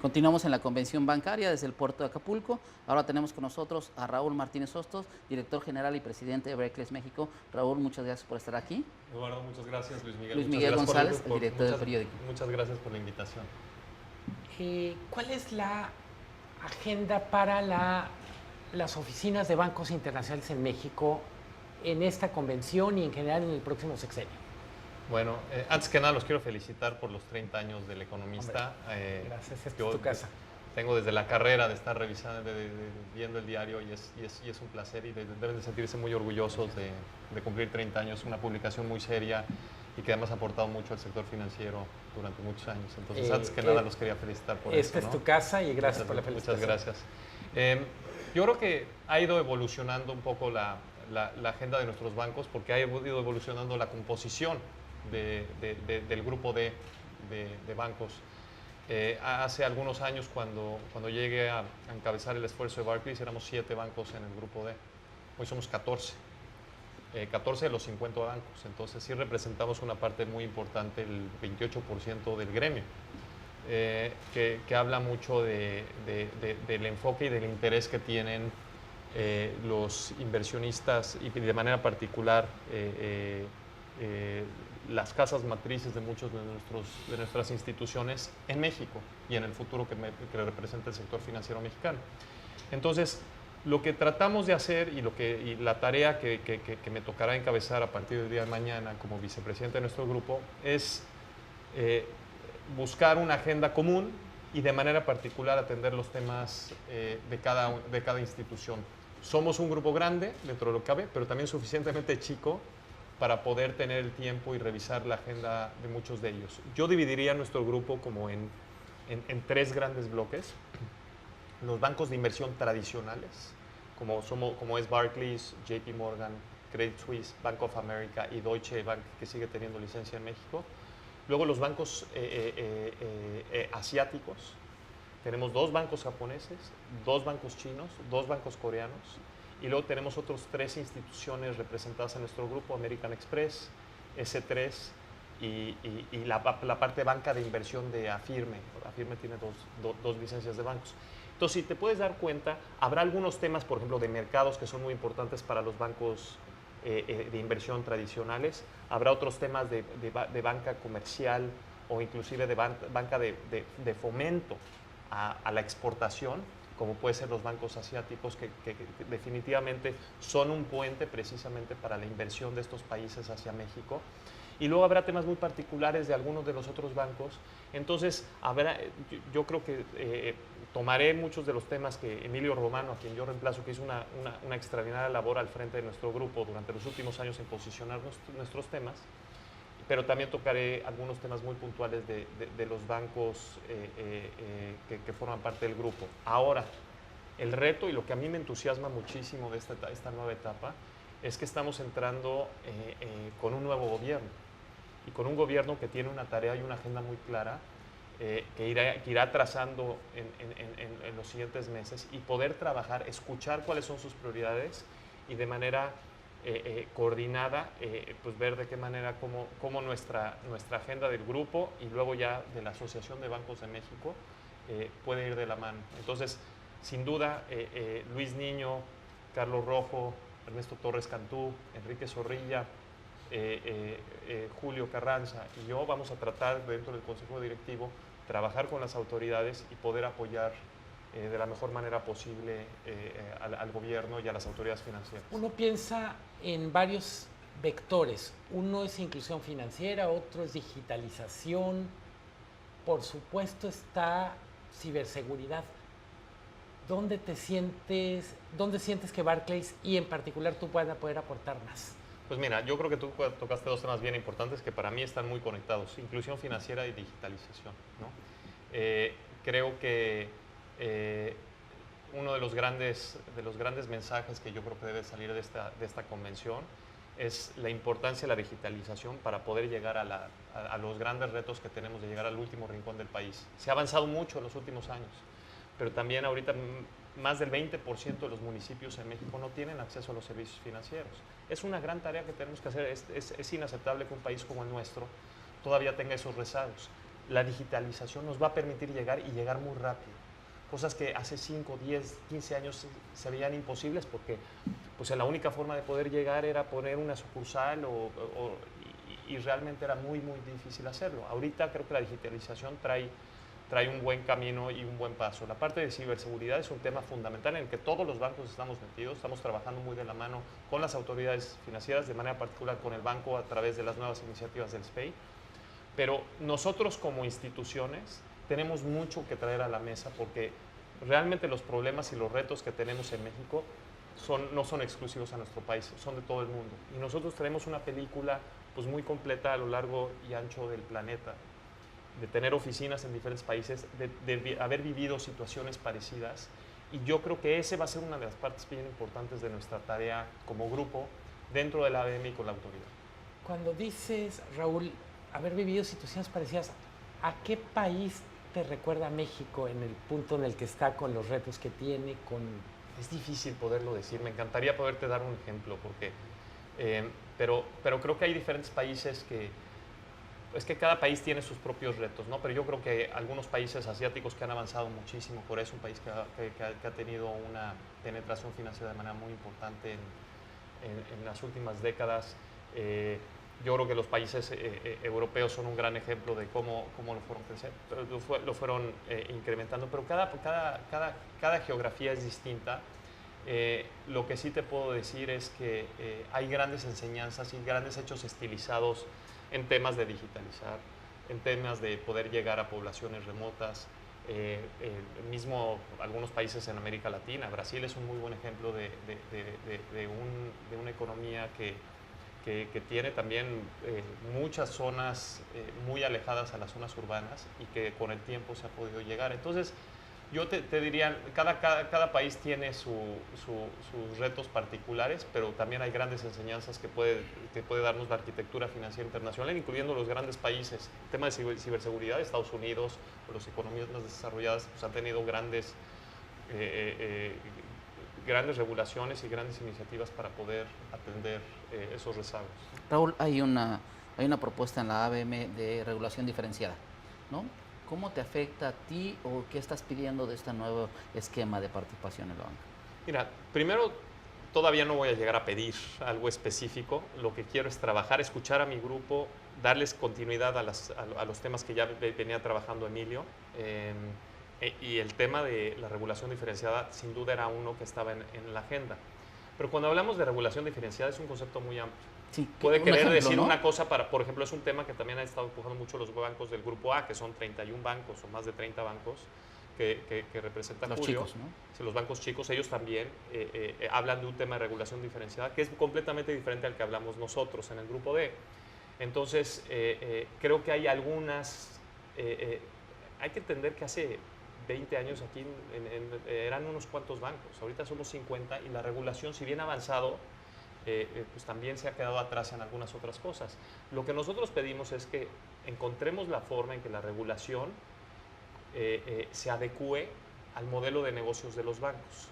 Continuamos en la convención bancaria desde el puerto de Acapulco. Ahora tenemos con nosotros a Raúl Martínez Hostos, director general y presidente de Barclays México. Raúl, muchas gracias por estar aquí. Eduardo, muchas gracias. Luis Miguel, Luis muchas Miguel gracias González, el director del periódico. muchas gracias por la invitación. ¿Cuál es la agenda para las oficinas de bancos internacionales en México en esta convención y en general en el próximo sexenio? Bueno, antes que nada los quiero felicitar por los 30 años del Economista. Gracias, esta Yo es tu casa. Tengo desde la carrera de estar revisando, viendo el diario y es un placer y deben de sentirse muy orgullosos de cumplir 30 años, una publicación muy seria y que además ha aportado mucho al sector financiero durante muchos años. Entonces, antes que nada los quería felicitar por esta eso. es tu casa y gracias por la felicitación. Muchas gracias. Yo creo que ha ido evolucionando un poco la agenda de nuestros bancos porque ha ido evolucionando la composición del grupo de bancos. Hace algunos años, cuando llegué a encabezar el esfuerzo de Barclays, éramos 7 bancos en el grupo D. Hoy somos 14. 14 de los 50 bancos. Entonces sí representamos una parte muy importante, el 28% del gremio, que habla mucho del enfoque y del interés que tienen los inversionistas y de manera particular las casas matrices de muchos de nuestras instituciones en México y en el futuro que representa el sector financiero mexicano. Entonces, lo que tratamos de hacer y la tarea que me tocará encabezar a partir del día de mañana como vicepresidente de nuestro grupo es buscar una agenda común y de manera particular atender los temas de cada institución. Somos un grupo grande dentro de lo que cabe, pero también suficientemente chico para poder tener el tiempo y revisar la agenda de muchos de ellos. Yo dividiría nuestro grupo como en 3 grandes bloques. Los bancos de inversión tradicionales, como es Barclays, JP Morgan, Credit Suisse, Bank of America y Deutsche Bank, que sigue teniendo licencia en México. Luego los bancos asiáticos. Tenemos 2 bancos japoneses, 2 bancos chinos, 2 bancos coreanos. Y luego tenemos otros 3 instituciones representadas en nuestro grupo, American Express, S3 y la parte de banca de inversión de Afirme. Afirme tiene dos licencias de bancos. Entonces, si te puedes dar cuenta, habrá algunos temas, por ejemplo, de mercados que son muy importantes para los bancos de inversión tradicionales. Habrá otros temas de banca comercial o inclusive de banca de fomento a la exportación, como puede ser los bancos asiáticos, que definitivamente son un puente precisamente para la inversión de estos países hacia México. Y luego habrá temas muy particulares de algunos de los otros bancos. Entonces, yo creo que tomaré muchos de los temas que Emilio Romano, a quien yo reemplazo, que hizo una extraordinaria labor al frente de nuestro grupo durante los últimos años en posicionar nuestros temas, pero también tocaré algunos temas muy puntuales de los bancos que forman parte del grupo. Ahora, el reto y lo que a mí me entusiasma muchísimo de esta nueva etapa es que estamos entrando con un nuevo gobierno y con un gobierno que tiene una tarea y una agenda muy clara que irá trazando en los siguientes meses y poder trabajar, escuchar cuáles son sus prioridades y de manera coordinada, pues ver de qué manera, cómo nuestra agenda del grupo y luego ya de la Asociación de Bancos de México puede ir de la mano. Entonces, sin duda, Luis Niño, Carlos Rojo, Ernesto Torres Cantú, Enrique Zorrilla, Julio Carranza y yo vamos a tratar dentro del Consejo Directivo trabajar con las autoridades y poder apoyar de la mejor manera posible al gobierno y a las autoridades financieras. Uno piensa en varios vectores. Uno es inclusión financiera, otro es digitalización. Por supuesto está ciberseguridad. ¿Dónde sientes que Barclays y en particular tú puedas poder aportar más? Pues mira, yo creo que tú tocaste 2 temas bien importantes que para mí están muy conectados, inclusión financiera y digitalización, ¿no? Creo que uno de los grandes mensajes que yo creo que debe salir de esta convención es la importancia de la digitalización para poder llegar a los grandes retos que tenemos de llegar al último rincón del país. Se ha avanzado mucho en los últimos años, pero también ahorita más del 20% de los municipios en México no tienen acceso a los servicios financieros. Es una gran tarea que tenemos que hacer. Es inaceptable que un país como el nuestro todavía tenga esos rezagos. la digitalización nos va a permitir llegar y llegar muy rápido. Cosas que hace 5, 10, 15 años se veían imposibles porque pues, la única forma de poder llegar era poner una sucursal y realmente era muy, muy difícil hacerlo. Ahorita creo que la digitalización trae un buen camino y un buen paso. La parte de ciberseguridad es un tema fundamental en el que todos los bancos estamos metidos, estamos trabajando muy de la mano con las autoridades financieras, de manera particular con el banco a través de las nuevas iniciativas del SPEI. Pero nosotros como instituciones tenemos mucho que traer a la mesa porque realmente los problemas y los retos que tenemos en México no son exclusivos a nuestro país, son de todo el mundo. Y nosotros traemos una película pues, muy completa a lo largo y ancho del planeta, de tener oficinas en diferentes países, de haber vivido situaciones parecidas. Y yo creo que ese va a ser una de las partes bien importantes de nuestra tarea como grupo dentro de la ABM y con la autoridad. Cuando dices, Raúl, haber vivido situaciones parecidas, ¿a qué país te recuerda a México en el punto en el que está, con los retos que tiene? Es difícil poderlo decir, me encantaría poderte dar un ejemplo, pero creo que hay diferentes países es que cada país tiene sus propios retos, ¿no? Pero yo creo que algunos países asiáticos que han avanzado muchísimo, Corea es un país que ha tenido una penetración financiera de manera muy importante en las últimas décadas. Yo creo que los países europeos son un gran ejemplo de cómo lo fueron creciendo, lo fueron incrementando, pero cada geografía es distinta. Lo que sí te puedo decir es que hay grandes enseñanzas y grandes hechos estilizados en temas de digitalizar, en temas de poder llegar a poblaciones remotas. Mismo algunos países en América Latina, Brasil es un muy buen ejemplo de una economía que tiene también muchas zonas muy alejadas a las zonas urbanas y que con el tiempo se ha podido llegar. Entonces, yo te diría, cada país tiene sus retos particulares, pero también hay grandes enseñanzas que puede darnos la arquitectura financiera internacional, incluyendo los grandes países. El tema de ciberseguridad, Estados Unidos, o las economías más desarrolladas, pues, han tenido grandes regulaciones y grandes iniciativas para poder atender esos rezagos. Raúl, hay una propuesta en la ABM de regulación diferenciada, ¿no? ¿Cómo te afecta a ti o qué estás pidiendo de este nuevo esquema de participación en la banca? Mira, primero, todavía no voy a llegar a pedir algo específico. Lo que quiero es trabajar, escuchar a mi grupo, darles continuidad a los temas que ya venía trabajando Emilio. Y el tema de la regulación diferenciada, sin duda, era uno que estaba en la agenda. Pero cuando hablamos de regulación diferenciada, es un concepto muy amplio. Sí, puede querer ejemplo, decir, ¿no?, una cosa por ejemplo, es un tema que también han estado empujando mucho los bancos del Grupo A, que son 31 bancos o más de 30 bancos que representan los Julio. chicos, ¿no? Sí, los bancos chicos, ellos también hablan de un tema de regulación diferenciada que es completamente diferente al que hablamos nosotros en el Grupo D. Entonces, creo que hay algunas... hay que entender que hace 20 años aquí eran unos cuantos bancos, ahorita somos 50 y la regulación, si bien ha avanzado, pues también se ha quedado atrás en algunas otras cosas. Lo que nosotros pedimos es que encontremos la forma en que la regulación se adecue al modelo de negocios de los bancos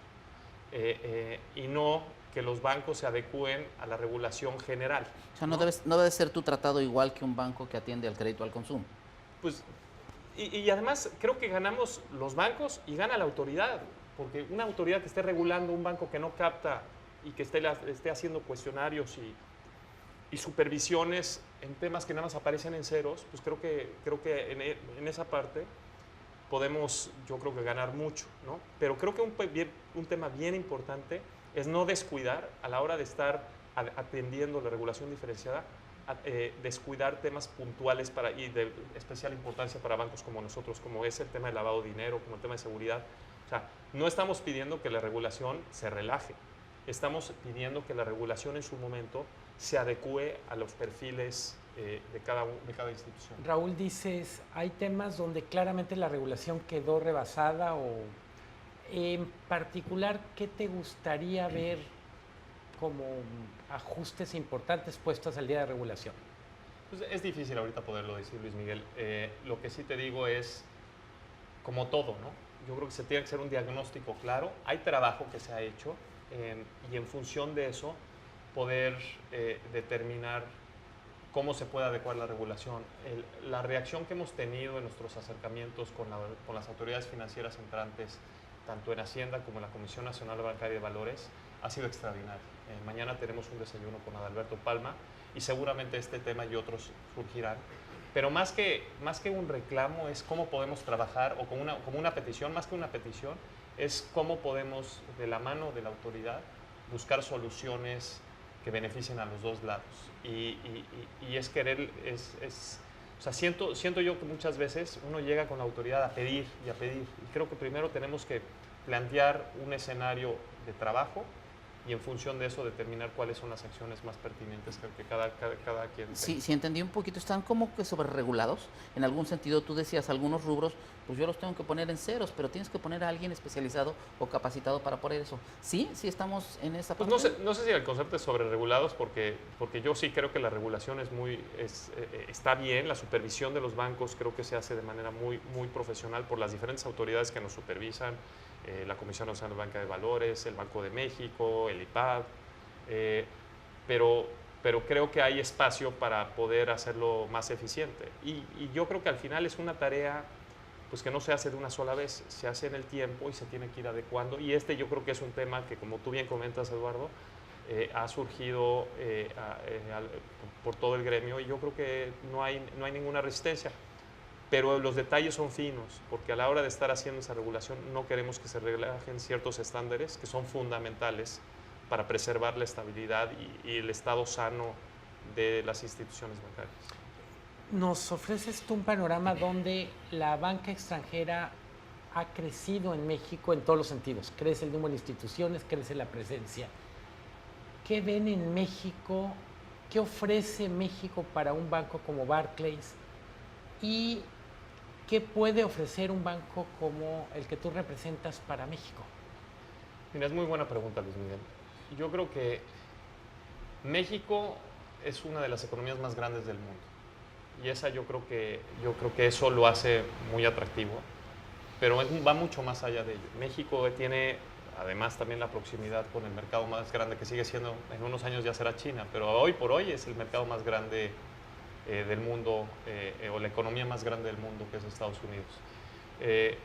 y no que los bancos se adecúen a la regulación general. O sea, no debe ser tú tratado igual que un banco que atiende al crédito al consumo. Pues, y además creo que ganamos los bancos y gana la autoridad, porque una autoridad que esté regulando un banco que no capta y que esté haciendo cuestionarios y supervisiones en temas que nada más aparecen en ceros, pues creo que en esa parte podemos, yo creo que ganar mucho, ¿no? Pero creo que un tema bien importante es no descuidar a la hora de estar atendiendo la regulación diferenciada, descuidar temas puntuales y de especial importancia para bancos como nosotros, como es el tema del lavado de dinero, como el tema de seguridad. O sea, no estamos pidiendo que la regulación se relaje, estamos pidiendo que la regulación en su momento se adecue a los perfiles de cada institución. Raúl, dices, hay temas donde claramente la regulación quedó rebasada, o en particular, ¿qué te gustaría ver como ajustes importantes puestos al día de regulación? Pues es difícil ahorita poderlo decir, Luis Miguel. Lo que sí te digo es, como todo, ¿no? Yo creo que se tiene que hacer un diagnóstico claro. Hay trabajo que se ha hecho y en función de eso poder determinar cómo se puede adecuar la regulación. La reacción que hemos tenido en nuestros acercamientos con las autoridades financieras entrantes, tanto en Hacienda como en la Comisión Nacional de Bancaria y de Valores, ha sido extraordinaria. Mañana tenemos un desayuno con Adalberto Palma y seguramente este tema y otros surgirán. Pero más que un reclamo es cómo podemos trabajar, o como una petición, más que una petición, es cómo podemos, de la mano de la autoridad, buscar soluciones que beneficien a los dos lados. Y es querer, o sea, siento yo que muchas veces uno llega con la autoridad a pedir y a pedir. Y creo que primero tenemos que plantear un escenario de trabajo y en función de eso determinar cuáles son las acciones más pertinentes que cada quien tenga. Sí, sí, entendí un poquito. Están como que sobreregulados. En algún sentido, tú decías, algunos rubros, pues yo los tengo que poner en ceros, pero tienes que poner a alguien especializado o capacitado para poner eso. ¿Sí? ¿Sí estamos en esa parte? Pues no sé si el concepto es sobreregulados, porque yo sí creo que la regulación está bien. La supervisión de los bancos creo que se hace de manera muy profesional por las diferentes autoridades que nos supervisan. La Comisión Nacional de Banca de Valores, el Banco de México, el IPAB, pero creo que hay espacio para poder hacerlo más eficiente. Y yo creo que al final es una tarea pues, que no se hace de una sola vez, se hace en el tiempo y se tiene que ir adecuando. Y yo creo que es un tema que, como tú bien comentas, Eduardo, ha surgido por todo el gremio y yo creo que no hay ninguna resistencia. Pero los detalles son finos, porque a la hora de estar haciendo esa regulación no queremos que se relajen ciertos estándares que son fundamentales para preservar la estabilidad y el estado sano de las instituciones bancarias. Nos ofreces tú un panorama donde la banca extranjera ha crecido en México en todos los sentidos. Crece el número de instituciones, crece la presencia. ¿Qué ven en México? ¿Qué ofrece México para un banco como Barclays? ¿Y qué puede ofrecer un banco como el que tú representas para México? Mira, es muy buena pregunta, Luis Miguel. Yo creo que México es una de las economías más grandes del mundo. Y yo creo que eso lo hace muy atractivo, pero va mucho más allá de ello. México tiene además también la proximidad con el mercado más grande, que sigue siendo, en unos años ya será China, pero hoy por hoy es el mercado más grande del mundo, o la economía más grande del mundo, que es Estados Unidos.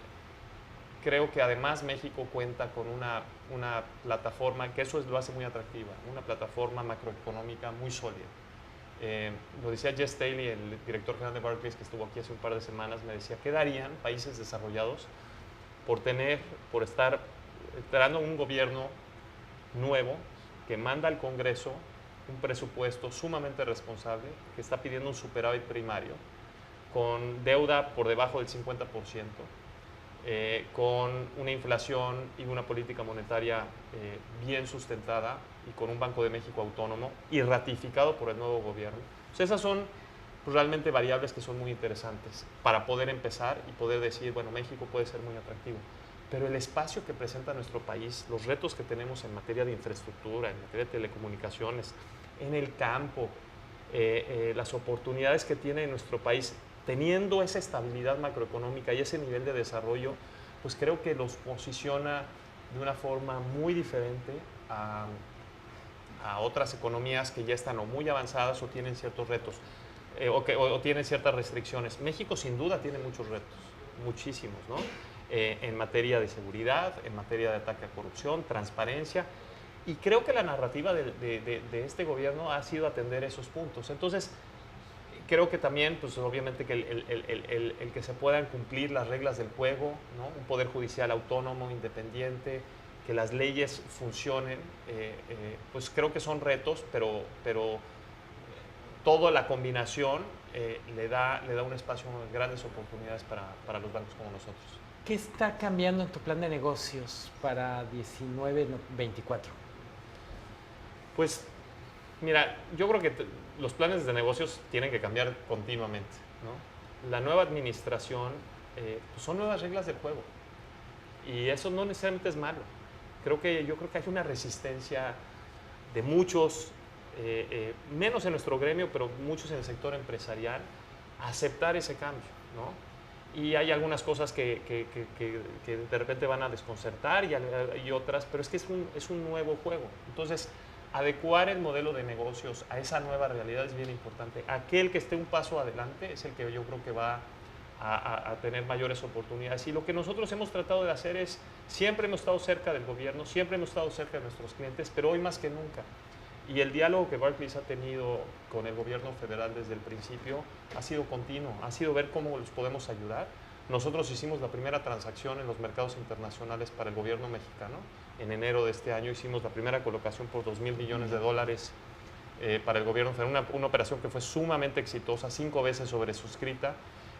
Creo que además México cuenta con una plataforma, que eso lo hace muy atractiva, una plataforma macroeconómica muy sólida. Lo decía Jess Staley, el director general de Barclays, que estuvo aquí hace un par de semanas, me decía, ¿qué darían países desarrollados por estar entrando un gobierno nuevo que manda al Congreso un presupuesto sumamente responsable, que está pidiendo un superávit primario, con deuda por debajo del 50%, con una inflación y una política monetaria bien sustentada y con un Banco de México autónomo y ratificado por el nuevo gobierno? Pues esas son realmente variables que son muy interesantes para poder empezar y poder decir, bueno, México puede ser muy atractivo. Pero el espacio que presenta nuestro país, los retos que tenemos en materia de infraestructura, en materia de telecomunicaciones, en el campo, las oportunidades que tiene nuestro país, teniendo esa estabilidad macroeconómica y ese nivel de desarrollo, pues creo que los posiciona de una forma muy diferente a otras economías que ya están o muy avanzadas o tienen ciertos retos, o tienen ciertas restricciones. México sin duda tiene muchos retos, muchísimos, ¿no? En materia de seguridad, en materia de ataque a corrupción, transparencia, y creo que la narrativa de este gobierno ha sido atender esos puntos. Entonces, creo que también, pues obviamente que el que se puedan cumplir las reglas del juego, ¿no? Un poder judicial autónomo, independiente, que las leyes funcionen, pues creo que son retos, pero toda la combinación le da un espacio, grandes oportunidades para los bancos como nosotros. ¿Qué está cambiando en tu plan de negocios para 19-24? Pues, mira, yo creo que los planes de negocios tienen que cambiar continuamente, ¿no? La nueva administración, pues son nuevas reglas del juego. Y eso no necesariamente es malo. Yo creo que hay una resistencia de muchos, menos en nuestro gremio, pero muchos en el sector empresarial, a aceptar ese cambio, ¿no? Y hay algunas cosas que de repente van a desconcertar y otras, pero es que es un nuevo juego. Entonces, adecuar el modelo de negocios a esa nueva realidad es bien importante. Aquel que esté un paso adelante es el que yo creo que va a tener mayores oportunidades. Y lo que nosotros hemos tratado de hacer es, siempre hemos estado cerca del gobierno, siempre hemos estado cerca de nuestros clientes, pero hoy más que nunca. Y el diálogo que Barclays ha tenido con el gobierno federal desde el principio ha sido continuo, ha sido ver cómo los podemos ayudar. Nosotros hicimos la primera transacción en los mercados internacionales para el gobierno mexicano. En enero de este año hicimos la primera colocación por $2,000 millones para el gobierno federal, una operación que fue sumamente exitosa, 5 veces sobresuscrita.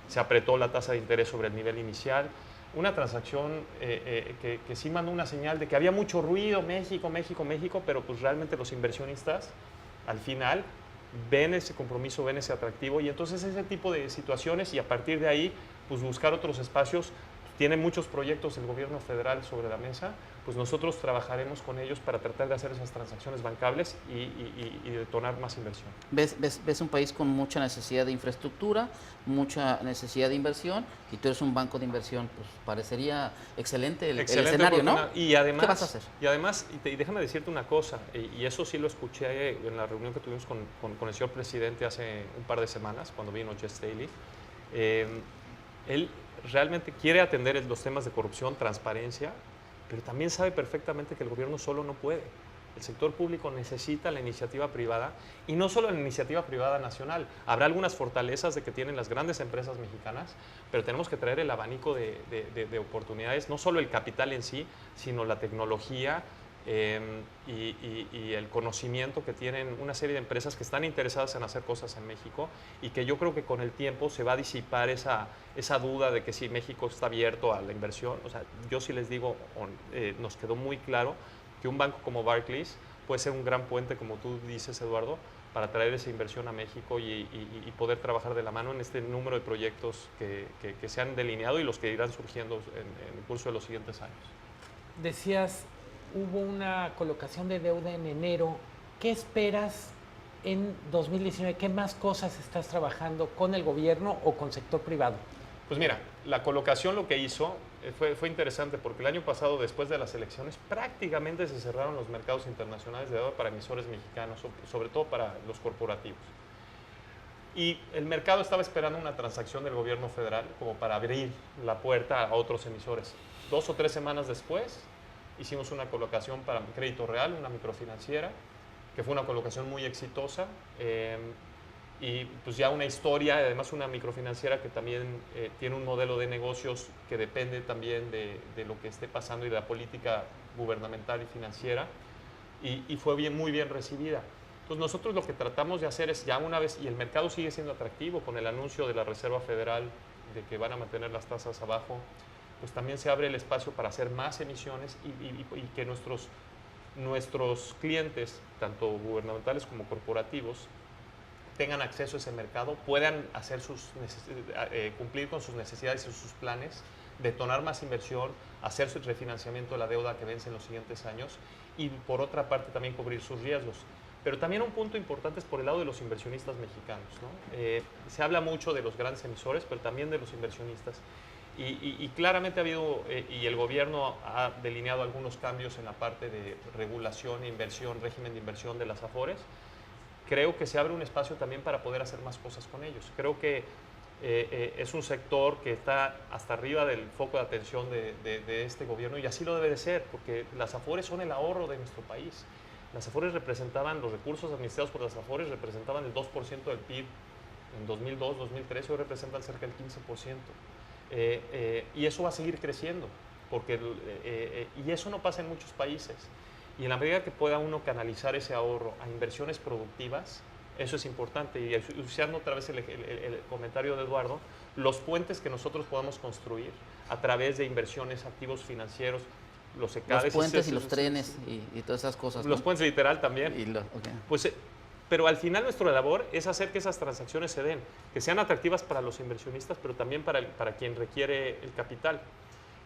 Se apretó la tasa de interés sobre el nivel inicial. Una transacción que sí mandó una señal de que había mucho ruido, México, México, México, pero pues realmente los inversionistas al final ven ese compromiso, ven ese atractivo, y entonces ese tipo de situaciones, y a partir de ahí pues buscar otros espacios. Tiene muchos proyectos el gobierno federal sobre la mesa, pues nosotros trabajaremos con ellos para tratar de hacer esas transacciones bancables y detonar más inversión. ¿Ves un país con mucha necesidad de infraestructura, mucha necesidad de inversión, y tú eres un banco de inversión? Pues parecería excelente el escenario, ¿no? Y además, ¿qué vas a hacer? Y déjame decirte una cosa, y eso sí lo escuché en la reunión que tuvimos con el señor presidente hace un par de semanas, cuando vino Jess Staley. Él realmente quiere atender los temas de corrupción, transparencia, pero también sabe perfectamente que el gobierno solo no puede. El sector público necesita la iniciativa privada, y no solo la iniciativa privada nacional. Habrá algunas fortalezas de que tienen las grandes empresas mexicanas, pero tenemos que traer el abanico de oportunidades, no solo el capital en sí, sino la tecnología, y el conocimiento que tienen una serie de empresas que están interesadas en hacer cosas en México, y que yo creo que con el tiempo se va a disipar esa duda de que si México está abierto a la inversión. O sea, yo sí les digo, nos quedó muy claro que un banco como Barclays puede ser un gran puente, como tú dices, Eduardo, para traer esa inversión a México y poder trabajar de la mano en este número de proyectos que se han delineado y los que irán surgiendo en el curso de los siguientes años. Decías, hubo una colocación de deuda en enero. ¿Qué esperas en 2019? ¿Qué más cosas estás trabajando con el gobierno o con sector privado? Pues mira, la colocación lo que hizo fue interesante, porque el año pasado, después de las elecciones, prácticamente se cerraron los mercados internacionales de deuda para emisores mexicanos, sobre todo para los corporativos. Y el mercado estaba esperando una transacción del gobierno federal como para abrir la puerta a otros emisores. 2 o 3 semanas después, hicimos una colocación para Crédito Real, una microfinanciera, que fue una colocación muy exitosa, y pues ya una historia, además una microfinanciera que también tiene un modelo de negocios que depende también de lo que esté pasando y de la política gubernamental y financiera, y fue muy bien recibida. Entonces nosotros lo que tratamos de hacer es, ya una vez, y el mercado sigue siendo atractivo con el anuncio de la Reserva Federal de que van a mantener las tasas abajo, pues también se abre el espacio para hacer más emisiones y que nuestros clientes, tanto gubernamentales como corporativos, tengan acceso a ese mercado, puedan hacer cumplir con sus necesidades y sus planes, detonar más inversión, hacer su refinanciamiento de la deuda que vence en los siguientes años, y por otra parte también cubrir sus riesgos. Pero también un punto importante es por el lado de los inversionistas mexicanos, ¿no? Se habla mucho de los grandes emisores, pero también de los inversionistas. Y claramente ha habido, y el gobierno ha delineado algunos cambios en la parte de regulación, inversión, régimen de inversión de las AFORES. Creo que se abre un espacio también para poder hacer más cosas con ellos. Creo que es un sector que está hasta arriba del foco de atención de este gobierno, y así lo debe de ser, porque las AFORES son el ahorro de nuestro país. Las AFORES representaban, los recursos administrados por las AFORES representaban el 2% del PIB en 2002, 2013, hoy representan cerca del 15%. Y eso va a seguir creciendo, y eso no pasa en muchos países. Y en la medida que pueda uno canalizar ese ahorro a inversiones productivas, eso es importante. Y usando otra vez el comentario de Eduardo, los puentes que nosotros podamos construir a través de inversiones, activos financieros, los ECADES, los puentes y los trenes y todas esas cosas, ¿no? Los puentes literal también. Okay. Pues, pero al final nuestra labor es hacer que esas transacciones se den, que sean atractivas para los inversionistas, pero también para quien requiere el capital.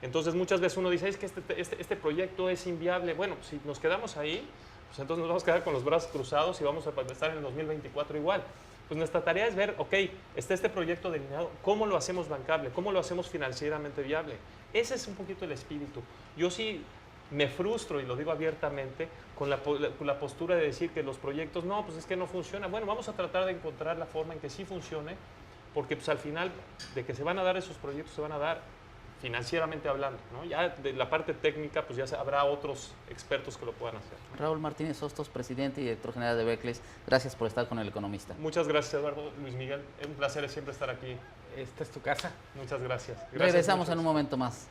Entonces muchas veces uno dice, es que este proyecto es inviable. Bueno, si nos quedamos ahí, pues entonces nos vamos a quedar con los brazos cruzados y vamos a estar en el 2024 igual. Pues nuestra tarea es ver, ok, está este proyecto delineado, ¿cómo lo hacemos bancable? ¿Cómo lo hacemos financieramente viable? Ese es un poquito el espíritu. Yo sí Me frustro, y lo digo abiertamente, con la postura de decir que los proyectos, no, pues es que no funciona. Bueno, vamos a tratar de encontrar la forma en que sí funcione, porque pues al final de que se van a dar esos proyectos, se van a dar financieramente hablando, ¿no? Ya de la parte técnica, pues ya habrá otros expertos que lo puedan hacer. Raúl Martínez Hostos, presidente y director general de Berkeley, gracias por estar con El Economista. Muchas gracias, Eduardo. Luis Miguel, es un placer siempre estar aquí. Esta es tu casa. Muchas gracias. Regresamos en un momento más.